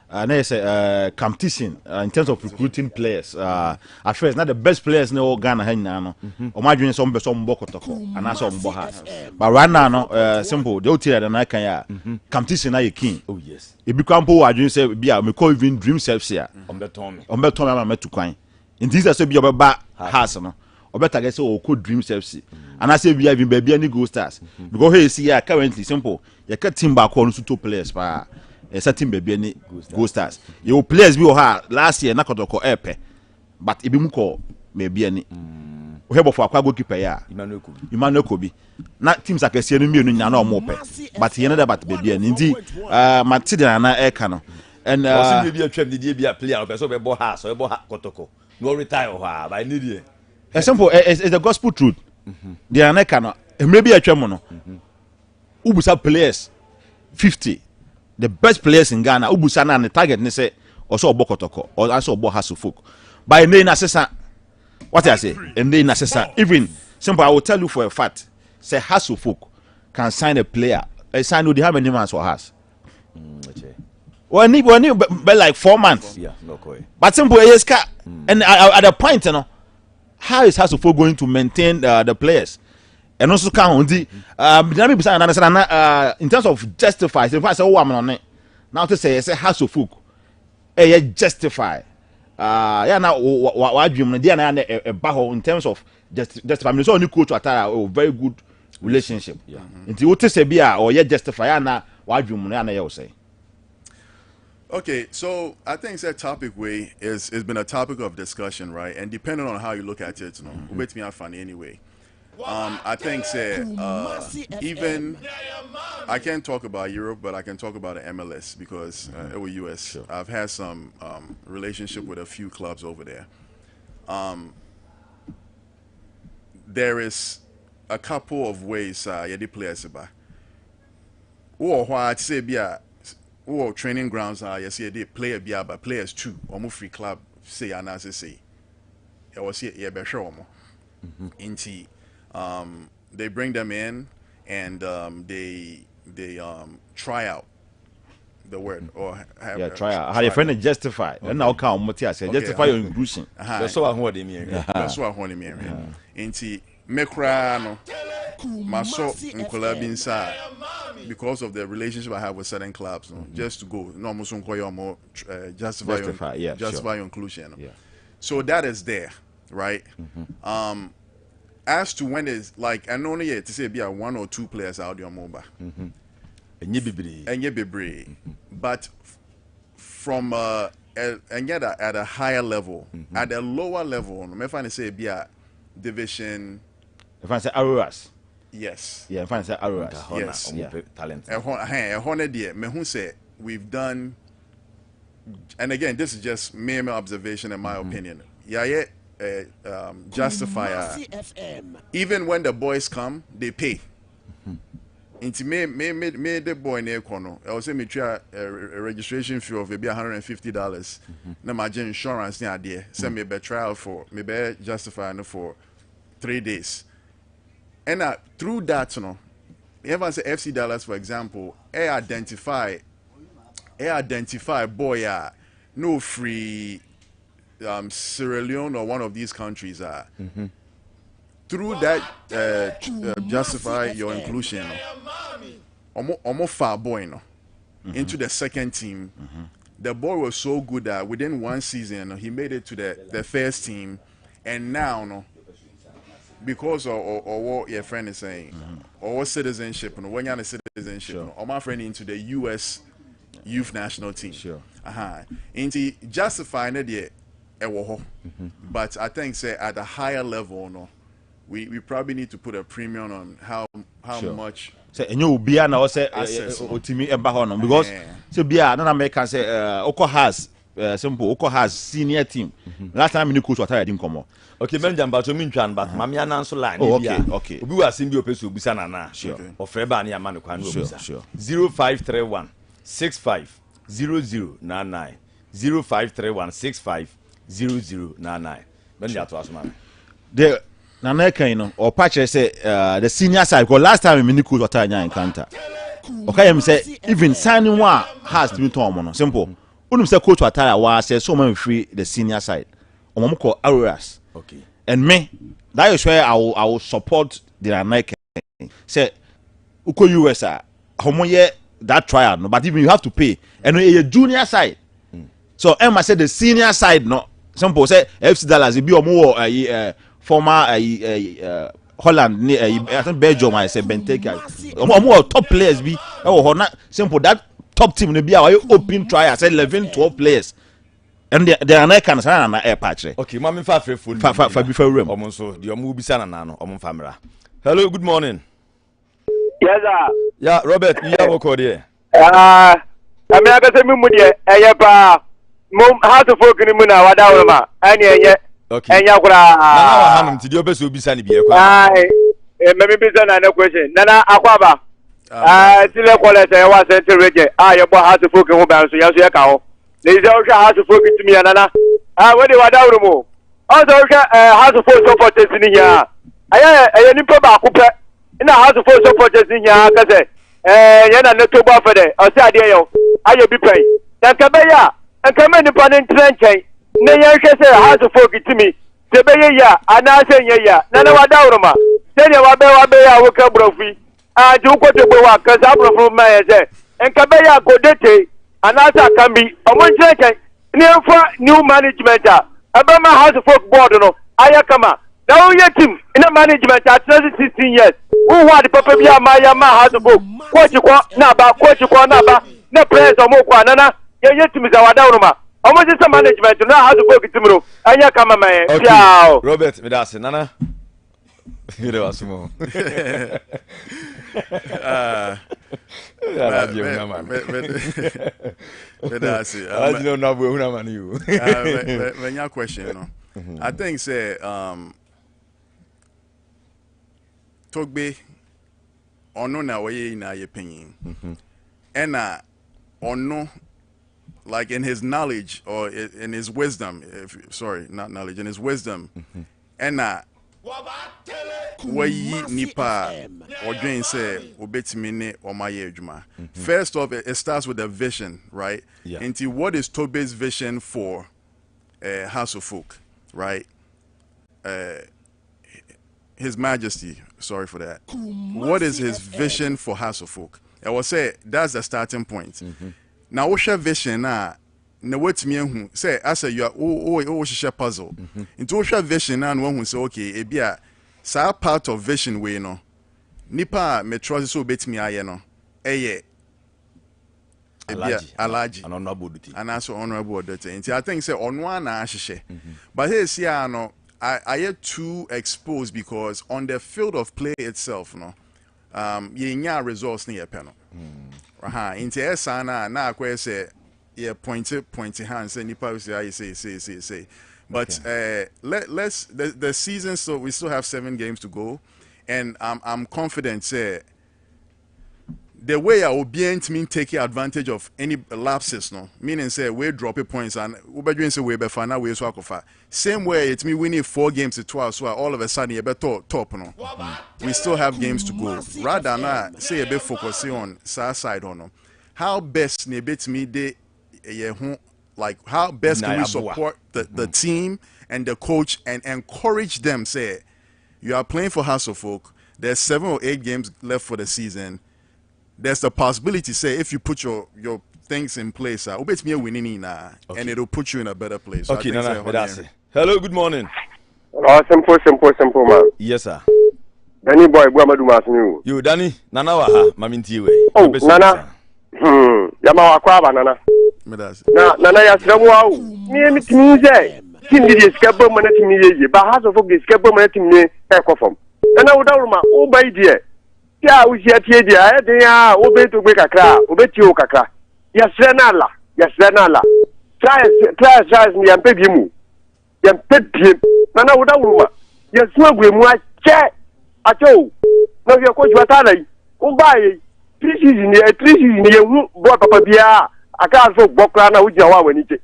and there's a competition in terms of recruiting players. At first, not the best players in all Ghana. Now, or my dream some Bokotoko and I saw Mboha. But right now, no, simple. The OT and I can competition. I keen. Oh yes. If you come po, I dream say be me call even dream selves here. On the Tommy, I'm met to coin. In this, I say be about house, no. Or better get so could dream selves. And I say we have baby any go stars because here see here currently simple. You cut team back on to 2 players pa. A certain baby any go stars. You players be last year na kotoko epe. But it be muko maybe any. We have for goalkeeper ya. Emmanuel Kobi. Na teams are kesi no mienu nya na omo pe. But he another but baby any. Ndi Matida na e ka no. And baby a trap the be a player so be bo house or bo kotoko. No retire or by need it. Simple it's the gospel truth. The aneka no maybe a twemo no. Ubusa players 50. The best players in Ghana, Ubusa na the target ne say also Obokotoko or also Obo Hasufuk. By name assessor, what I say, and name assessor. Even simple, I will tell you for a fact, say Hasufuk can sign a player. A sign with how many months or has. Well, need be like 4 months. Yeah, no way. But simple, yes, and at the point, you know, how is Hasufuk going to maintain the players? And also can on the in terms of justify, if I say on it now to say Hasufuk, justify. Yeah, now what dream a baho in terms of justify. So only coach attire a very good relationship. Yeah. Until what to say be or justify na what dream na say. Okay, so I think that topic way is been a topic of discussion, right? And depending on how you look at it, you know, makes me funny anyway. I think even I can't talk about Europe, but I can talk about the MLS because it was US. Sure. I've had some relationship with a few clubs over there. There is a couple of ways you players by. Or what I'd say be or training grounds you see they player be but players too. Or free club say and as say. I was here be sure into they bring them in and they try out the word or have try out. How your friend justify? And now come what I say justify your inclusion. That's what I want him here. That's what I want him here. Into mekra no maso nkola bi inside because of the relationship I have with certain clubs, no, just to go no almost more justify your inclusion. No. Yeah. So that is there, right? As to when is like I know yet to say be a 1 or 2 players out there mobile. And ye be but from and yet at a higher level, at a lower level, me find say be a division. If I say Auroras. Yes. Yeah, if I say Auroras. Yes. Talent. Me who say we've done, and again, this is just mere observation in my opinion. Yeah. Justify even when the boys come they pay into me the boy near corner I will say me try a registration fee of maybe $150 na my insurance near there send me a trial for me be justify for 3 days and through that you know even say FC Dallas for example identify boy no free Sierra Leone or one of these countries are through that justify your inclusion almost far boy no into the second team. The boy was so good that within 1 season he made it to the first team, and now no because of what your friend is saying or what citizenship and when you're citizenship or my friend into the US youth national team into justifying it but I think say at a higher level no we probably need to put a premium on how much say you be na o say otimi eba ho no because say bia na make say Oko has simple Oko has senior team last time ni coach watara din komo okay Benjamin but me ntwan but mama ya nanso line okay obi wa sim bi opeso obisa na na ofre ba na ya man kwa no obisa 0531 65 0099 0531 65 0099. When you to ask man. The Nana no or patch say the senior side because last time we coach watara nya encounter. Okay, say even signing one has to be tom no simple. unum say coach Atara was say so man free the senior side. Omo call Auroras. Okay. And me, that is where I will support the American. Say uko US homoye that trial no, but even you have to pay. And a junior side. So Emma said the senior side no. Some people say FC Dallas be omo former Holland I think Belgium I say Benteke. Omo top players be simple that top team no be our open trial say 11-12 players. And they are not can say na air patch. Okay, mama fa free phone. Fa before room. Omo so the omo bi sana na no omo famra. Hello, good morning. Yes sir. Yeah, Robert, you have a call there. I mean I can say me mudi pa mom how to folk ni mu na wada ma ani enye. Okay. Enya kura. Na wa hanum ti di obeso obi sa ni bi e kwa. Ai, me bi sa na question. Nana akwaba. Tile kwale say wa Central Region. Ye bo how to folk hu ba so ya so ya ka ho. Le is o how to folk ti mi nana. We dey wada mu. Also how to folk supporters ni here. Aya nipa ba ko pe. Ina how to folk supporters ni here ka say ye na ne to ba fa de. O se ade yo. Aye bi pai. Dan ka be ya. En ka me nipa ne ntrenchen. Ne yan hwe say how to folk ti mi. Se be ye ya ana se ye ya. Na na wada uruma. Se ne wa be ya wo ka brofi. Ju ko to bo wa ka sa brofu ma ye say. En ka be ya ko dete. Anasa can be among new management. Abama House of Folk Board, no, Ayakama. Now, your team in a management at 16 years. Who want the Papa Maya House of Folk? What you want, Naba, no players or Mokwana, your team is our downma. Almost is a management to know how to work tomorrow. Ayakama, man. Okay, Robert, Medasi, Nana. You know, Asimo. When your question, you know, I think say Togbe ono na way na your opinion, and ono like in his knowledge or in his wisdom, not knowledge, in his wisdom, and wayi nipa odwen say obetimi ne omaye adwuma. First off, it starts with a vision, right? Yeah. Into what is Tobe's vision for House of Folk, right? His Majesty, sorry for that. What is his vision for House of Folk? I will say that's the starting point. Now what's your vision na wetimi ehu say as you are share puzzle. Into what's your vision na no hu say okay, ebia sa part of vision we no nipa metro so betimi aye no eye alaji an honorable duty and also honorable duty. And I think say on one ahye but here see no I get too exposed because on the field of play itself no ye nya results ni epe no into esa na akwa say ye pointy hands say nipa say but let's the season, so we still have 7 games to go, and I'm confident say the way I will be mean taking advantage of any lapses, no meaning say we drop points and we doing say we be final we so akofa same way it's me winning 4 games to 12, so all of a sudden you better top no we still have games to go rather than say a bit focusing on side or no how best ne bit me de like how best can we support the team and the coach and encourage them say you are playing for House of Folk, there's 7 or 8 games left for the season, there's the possibility say if you put your things in place me winning and it'll put you in a better place. Okay, Nana, hello, good morning. Simple man. Yes sir. Danny boy Buamadu Masinu. You Danny Nana wa ha maminti we. Oh Nana. Yama akwaba Nana. Nana ya sramu au. Ni mitimize. Tim di skabo mana timiye ba House of Folk skabo mana timne ekofom. Nana udawuma o bai die. Ya usi atie dia e de ya obeto gbe kakra, obeti o kakra. Ya srana la. Try ni ampe bimu. Yampe biem. Nana udawuma. Ya suagwe mu ache. Acho. Na we ko jwata lai. O bai. 3 season ye hu bo papa bia. Aka so gbokra na uji awa wani che.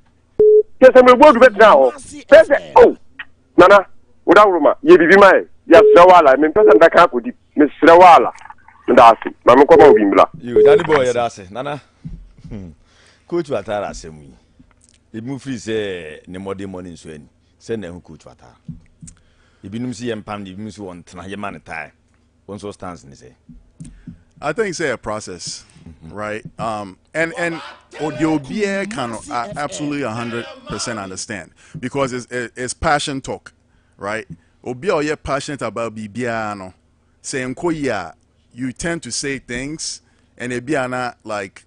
Kese me bodu bet na ho. Pese oh. Nana udawuma ye bibi mai. Ya srawala me pese ndaka akodi. Me srawala. Ndasi. Mama ko ba obimbla. You Danny boy ya dase. Nana. Coach Watara asemu. The movie say ne mode money so any. Say na hu coach wata. Ibinum si yempam, ibinum si won tena ye man tie. One so stands ni say. I think it's a process, right? And the OBA can absolutely 100% understand because it's passion talk, right? OBA you're passionate about BBA, saying koya, you tend to say things and it be not like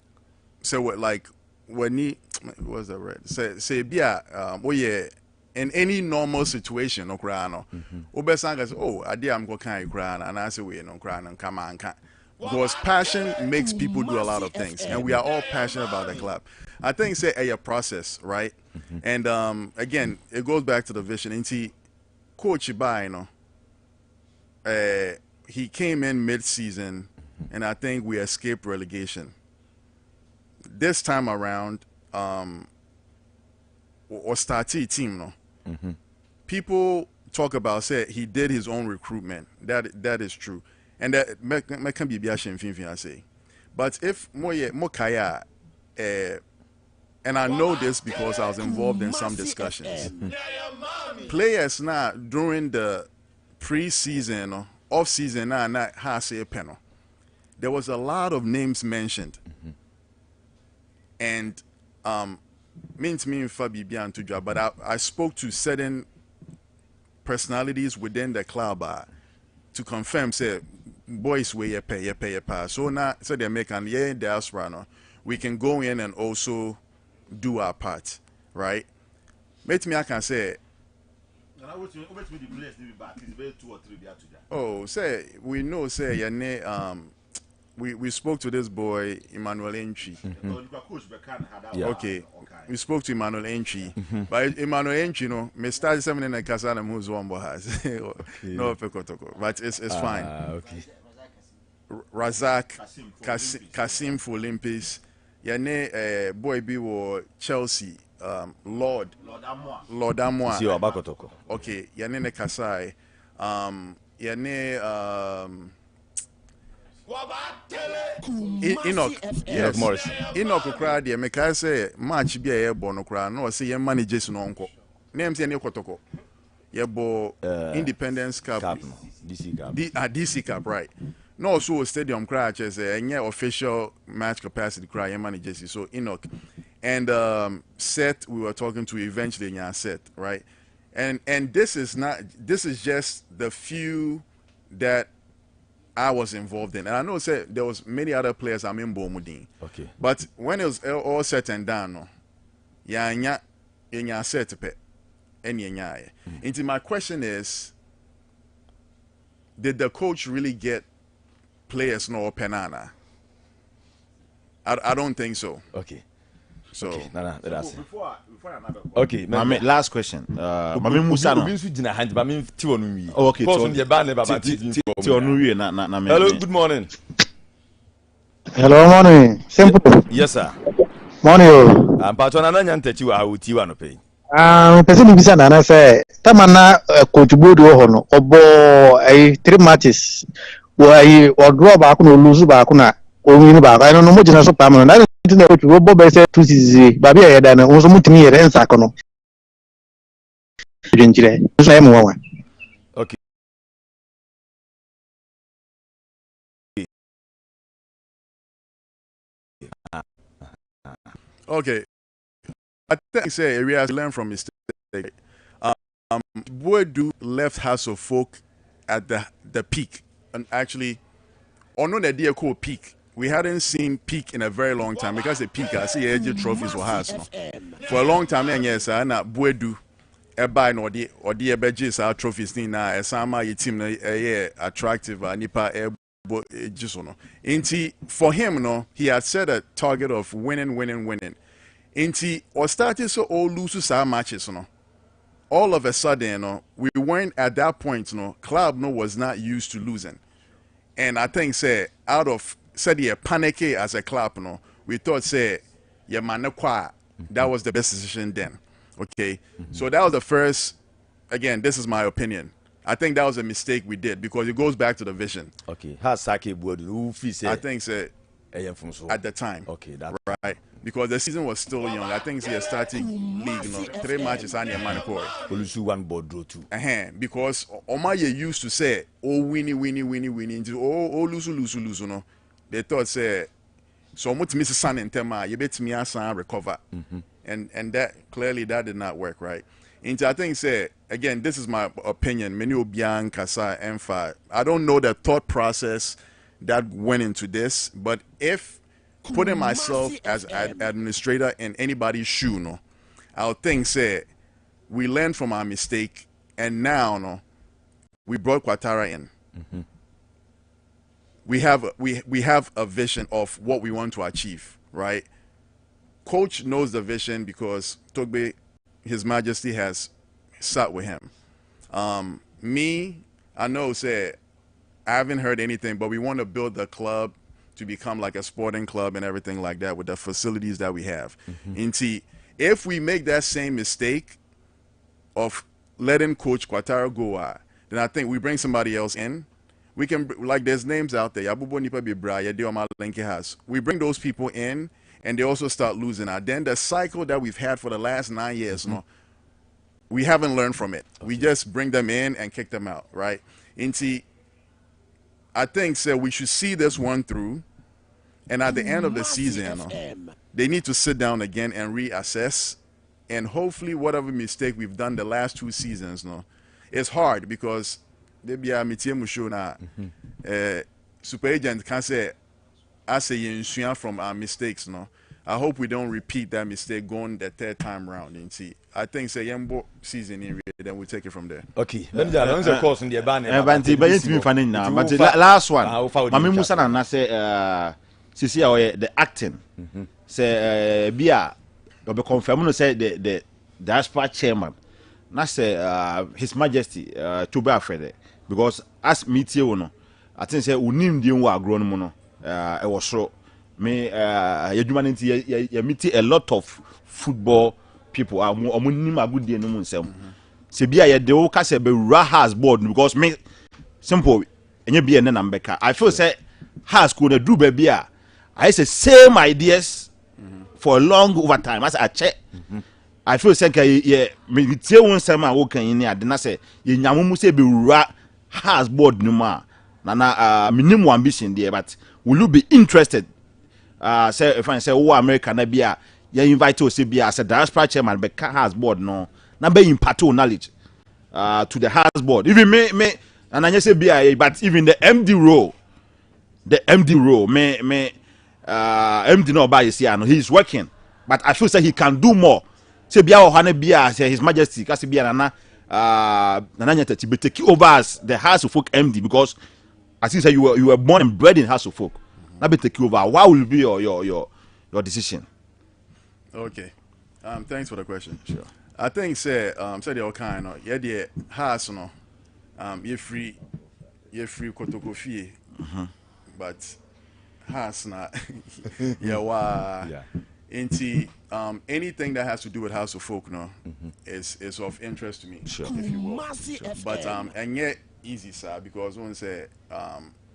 say what like when he what's that right? Say be oh yeah. In any normal situation, no crano. Obesanga say, oh, I am go kind cry, and I say we no cry and come on. Because passion makes people do a lot of things, and we are all passionate about the club. I think say a process, right? And again, it goes back to the vision. Into Coach Ibai, he came in mid-season, and I think we escaped relegation. This time around, or started team, no. People talk about say he did his own recruitment. That is true, and that can be I say. But if Mokaya, and I know this because I was involved in some discussions. Players now during the pre-season or off-season now not has a panel. There was a lot of names mentioned, and means me Fabian to job, but I spoke to certain personalities within the club to confirm say boys where you pay pass. So now so they make an diaspora no, we can go in and also do our part, right? Make me I can say oh say we know say your name we spoke to this boy Emmanuel Entry. Yeah. Okay. We spoke to Emmanuel Entry. But Emmanuel Entry, me started something in the Kasanam who's one boy has. No pekotoko. But it's fine. Okay. Razak Kasim for Olympus. Yane boy be Chelsea. Lord Amoa. Si Abakotoko. Okay, Yane ne Kasai. Yane Enoch, yes. Morris. Enoch cried the make I say match be a bono cry, no say your managers no uncle. Names any kotoko. Yebo Independence Cup. DC Cup. DC Cup, right. No, so stadium cry as a official match capacity cry your managers. So Enoch. And Seth we were talking to eventually in Seth, right? And this is just the few that I was involved in, and I know there was many other players I'm in Bomudin. Okay. But when it was all said and done, no, set to pay, Into my question is, did the coach really get players no penana? I don't think so. Okay. So that's it. Before another Okay, Mame, last question. Mame Musa no. Oh, okay. Hello, good morning. Hello, morning. Simple. Yes, sir. Morning. I'm Patron and I tell you how to you want to pay. Person bisa na say tamana coach board ho obo 3 matches. Why or draw back no lose back na o win back. I don't know much na so permanent. That is the coach bobo be say 2 seasons. Baby ya da na unso mutimi yere nsako no. Jinjire. So am one. Okay. Okay. I think say areas learn from mistake. Boadu left House of Folk at the peak, and actually, on the dear called peak. We hadn't seen peak in a very long time because the peak I see AJ trophies were has no. For a long time, and yes, I na Boadu buy no the or the ebejis our trophies ni na esama your team na attractive nipa just no. Inti for him no, he had set a target of winning. Inti or started so all lose our matches no. All of a sudden no, we weren't at that point no. Club no was not used to losing, and I think say out of said yeah panic as a club no, we thought say yeah man that was the best decision then. Okay, so that was the first. Again, this is my opinion. I think that was a mistake we did because it goes back to the vision. Okay, how Saki would who say? I think say at the time. Okay, that right. Because the season was still young. I think it's a starting league, 3 matches and a man core. Owusu one board draw too. Because Omaye used to say, oh, winnie, oh, lose, no. They thought, say, so much Mrs. Sun and Tema, you bet me and recover. And that clearly that did not work, right? And I think, say, again, this is my opinion. Many Obiang, Kasa, Emfa. I don't know the thought process that went into this, but if putting myself as an administrator in anybody's shoe, no, I'll think, say, we learned from our mistake, and now, no, we brought Quatara in. We have a vision of what we want to achieve, right? Coach knows the vision because Togbe, His Majesty, has sat with him. Me, I know, say, I haven't heard anything, but we want to build the club to become like a sporting club and everything like that with the facilities that we have. If we make that same mistake of letting Coach Quatara go, then I think we bring somebody else in. We can, like, there's names out there. We bring those people in, and they also start losing. Then the cycle that we've had for the last 9 years, no, we haven't learned from it. We just bring them in and kick them out, right? I think, so we should see this one through, and at the end of the season, they need to sit down again and reassess, and hopefully whatever mistake we've done the last 2 seasons, no, it's hard because they be a super agent can say, I say from our mistakes, no. I hope we don't repeat that mistake going the 3rd time round. I think say Yembo season in then we take it from there. Okay. Let me just of course in the ban. But last one. Mami Musa na say Sisi the acting. Say Bia be confirm no say the diaspora chairman. Na say His Majesty Tobe Afede, because as meet you no, I think say unim di nwa agro no no e was so me you meet a lot of football people omunim agudie no nsem se bia ye de wo ka se be has board because me simple enye bia na mbeka I feel say has could do baby I say same ideas for a long over time as I check I feel say ye me tie won nsem a wo kan ni ade na say ye nyamumu say be has board no ma na minimum ambition there, but will you be interested say if I say America na bia you invite us to be as a diaspora chairman but has board no na be impart knowledge to the house board even me and I say be but even the MD role me MD no buy here no he's working but I feel say he can do more say bia o hane bia say His Majesty kasi bia na nanya tati be take over as the House of Folk MD because as you say you were born and bred in House of Folk na be take over what will be your decision? Okay. Thanks for the question. Sure. I think say the all kind yeah the house no you free kotokofi but house na yeah anything that has to do with House of Folk no is of interest to me, sure, if you will. Sure. But and yet easy sir because one say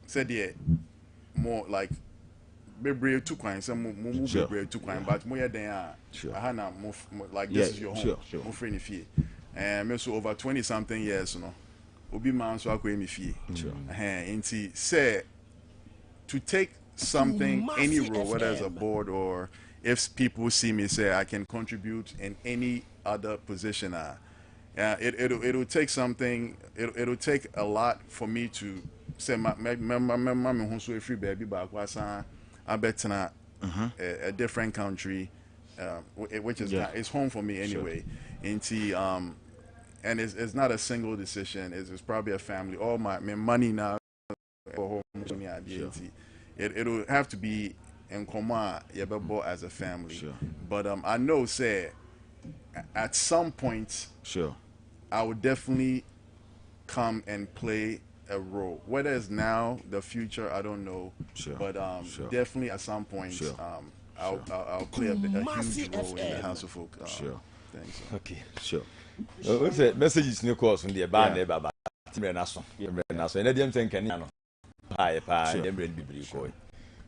the more like brave two coins, some move brave two coins, but more than I move like this is your home, move friendly fee, and also over 20-something years, you know, Obi man so I me fee, and say to take something any role, whether it's a board or if people see me say I can contribute in any other position, it'll take something. It'll take a lot for me to say my free baby back I bet a different country, which is it's home for me anyway. Sure. And it's not a single decision. It's probably a family. All my money now for home. Sure. It'll have to be in command as a family. Sure. But I know say at some point, sure, I would definitely come and play a role. Whether it's now, the future, I don't know. Sure. But sure, definitely at some point, sure, I'll play a huge role in the House of Folk. Sure. Thanks. Okay. Sure. What's the messages new course from the band baba? Timre naso. And them think can no. Hi, dem ready be boy.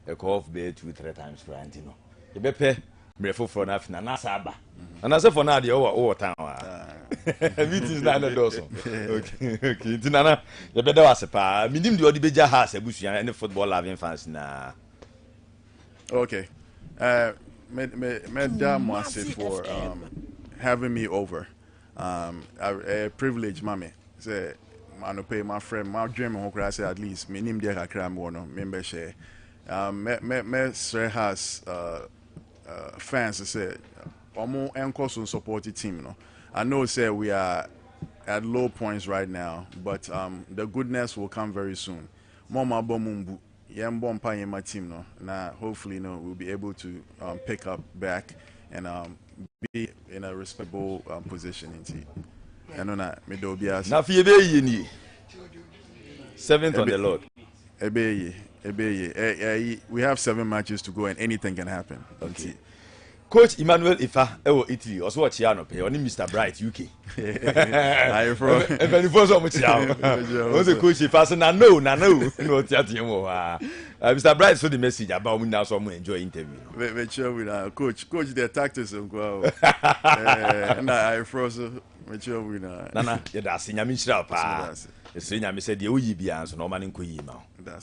a call of be 2-3 times for Antino. You better breful for enough na saba. And as for now the over town. Meetings na dozo. Okay. Tinana, you better was a pa. Minim the Odibeja has a bush and football loving fans na. Okay. Madam Mwase for having me over. A privilege, mommy. Say, I pay my friend, my dream who cry say at least me name there cram one member share. Me sir has fans say omo enko support the team, you know. I know say we are at low points right now, but the goodness will come very soon. Mama bomumbu yembo mpa my team no. Now hopefully we'll be able to pick up back and be in a respectable position in team. I know that me do be as. Now for you 7th on the Lord. We have 7 matches to go and anything can happen. Okay. Coach Emmanuel Ifa ewo Italy also watch ya no pay only Mr. Bright UK. I from even for so much ya. What's the coach Ifa say na no no tiatim wo Mr. Bright so the message about we now so enjoy interview. We chill with coach their tactics go. And I froze we chill with Nana you da se nyame hira pa. Ese nyame se de oyi bia so no ma nko yi ma.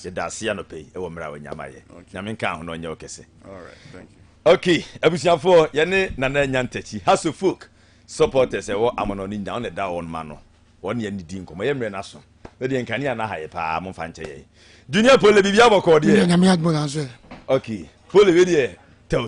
You da se ya no pay e wo mra wa nyama ye. Nyame nka ho no nya okese. All right, thank you. Okay, abusiafo yene nana nyantachi haso folk supporters ewo amononi nya on da on ma no won ye nidi nkomo ye mre na so na de nkania na haye pa mo fa nche ye junior pole bibia boko de nyame agbon anse okay pole we de